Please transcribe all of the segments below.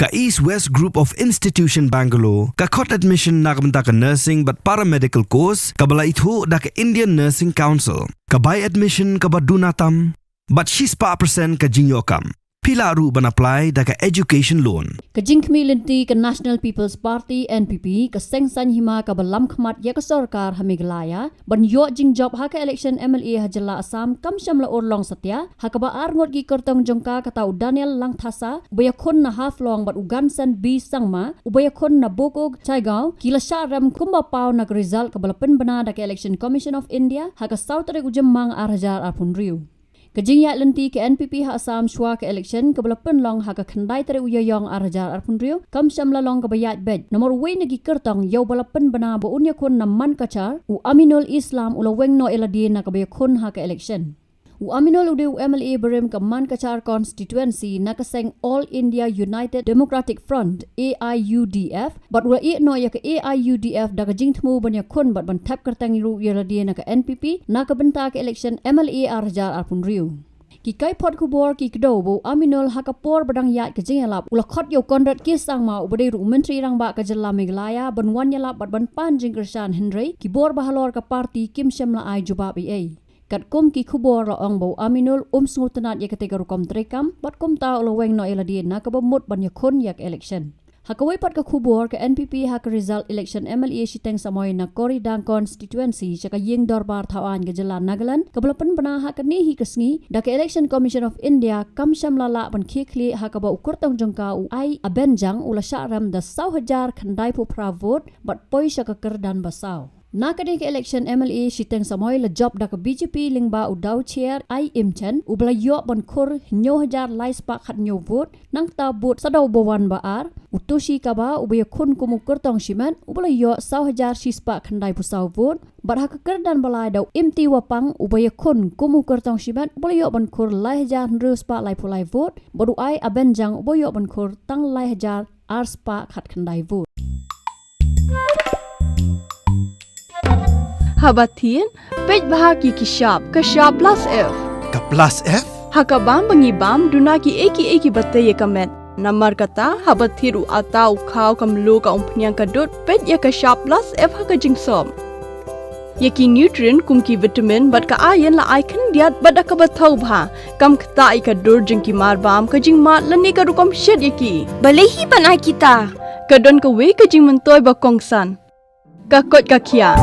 Ka East West Group of Institution Bangalore, ka khot admission nakamta ka nursing but paramedical course, ka bala itho da ka Indian Nursing Council, ka buy admission ka badunatam, but she's pa percent ka jinyokam. Pila ru ban apply da ka education loan. Ka jingkmilinti ka National People's Party NPP ka sengsan hima ka balam khmat ya ka sarkar ha Meghalaya ban yo jing job ha ka election MLA ha jala Assam kam shamla orlong satya ha ka ba ar ngot gi Kyrtong jongka ka tau Daniel Langthasa ubaya khon na half long but ugansan B sangma ubaya khon na bokog chaigao kila sharam kumba paw na result ka balapen bana da ka Election Commission of India ha ka South Reg ujemmang arhajar arpun riu. Kajingya lenti ke NPP ha Assam shwa ke election ke balapen long ha ka khandai tere uyayong arhajar arpun riu kam shamla long ka bayat bed nomor we nagi Kyrtong yaw balapen bana bo unya kon naman kachar u aminol Islam ulaweng no eladin na ka bayakon ha ka election u aminol ude u MLA berem ka man kachar constituency nakaseng All India United Democratic Front AIUDF but ura i no ya ka AIUDF daga jingthmu banya kon bat ban tap kertang ru eladin na ka NPP na ka benta ka election MLA arhajar arpun riu ki kai pot kubor ki kdo bo aminol hakapor badang yat ke jingalap ula khot yo konrat ki sangma ubade ru menteri rang ba ka jalla Meghalaya banwan yala bat ban pan jingkershan Henry ki bor bahalor ka parti kim shamla ai jubab ai kat kum ki kubor la ong bo aminol smutanat ya ketika rukom trekam bat kum ta ulaweng no eladin na ka bamut ban yakon yak election hakawai pat ka kubor ka NPP ha ka result election MLA siteng samoy na Koridang constituency chaka ying dorbar thawan ke jala Nagaland kabalapan bana ha ka ni hi kasngi da ka Election Commission of India kam shamla la ban khikli ha ka ba Kyrtong jongka u ai abenjang ula sharam da 100,000 khandai pu pra vote bat poi shaka kerdan basau Nakade ke election MLA siteng samoy la job da ka BJP lingba u daw chair ai imchen u bla yo bon khur 9,000 lai spa khat nyo vote nang ta vote sadaw bawan ba ar u toshi ka ba u be khun kumu Kyrtong shiman u bla yo 100,000 shi spa khandai pu saw vote bar ha ka kerdan balai daw imti wapang u be khun kumu Kyrtong shiman u bla yo bon khur lai 1,000 ru spa lai pu lai vote bodu ai abenjang u bo yo bon khur tang lai 1,000 ar spa khat khandai vote Habatin, pej bahagi kishap, kashap plus F. Ka plus F? Hakabam bangibam dunaki eki batay kamet. Namar kata habathiru atau kau kamlu ka umpnyang kadut pej ya kashap plus F haka jingsom. Yaki nutrient kumki vitamin bat ka ayan la icon diat bat ka bathau bha kam kta ka dur jingki marbam ka jingma lani ka rukom shed yaki. Balehi panai kita. Kadon ka we ka jing mentoy ba kongsan. Ka kot ka kia.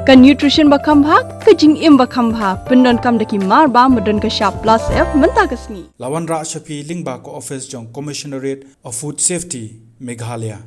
Ka nutrition bakam bhag ka jing im bakam bhag pendon kam daki mar ba modon ka sharp plus F menta kasni Lawan Ra Shafi Lingba ko office jong Commissionerate of Food Safety Meghalaya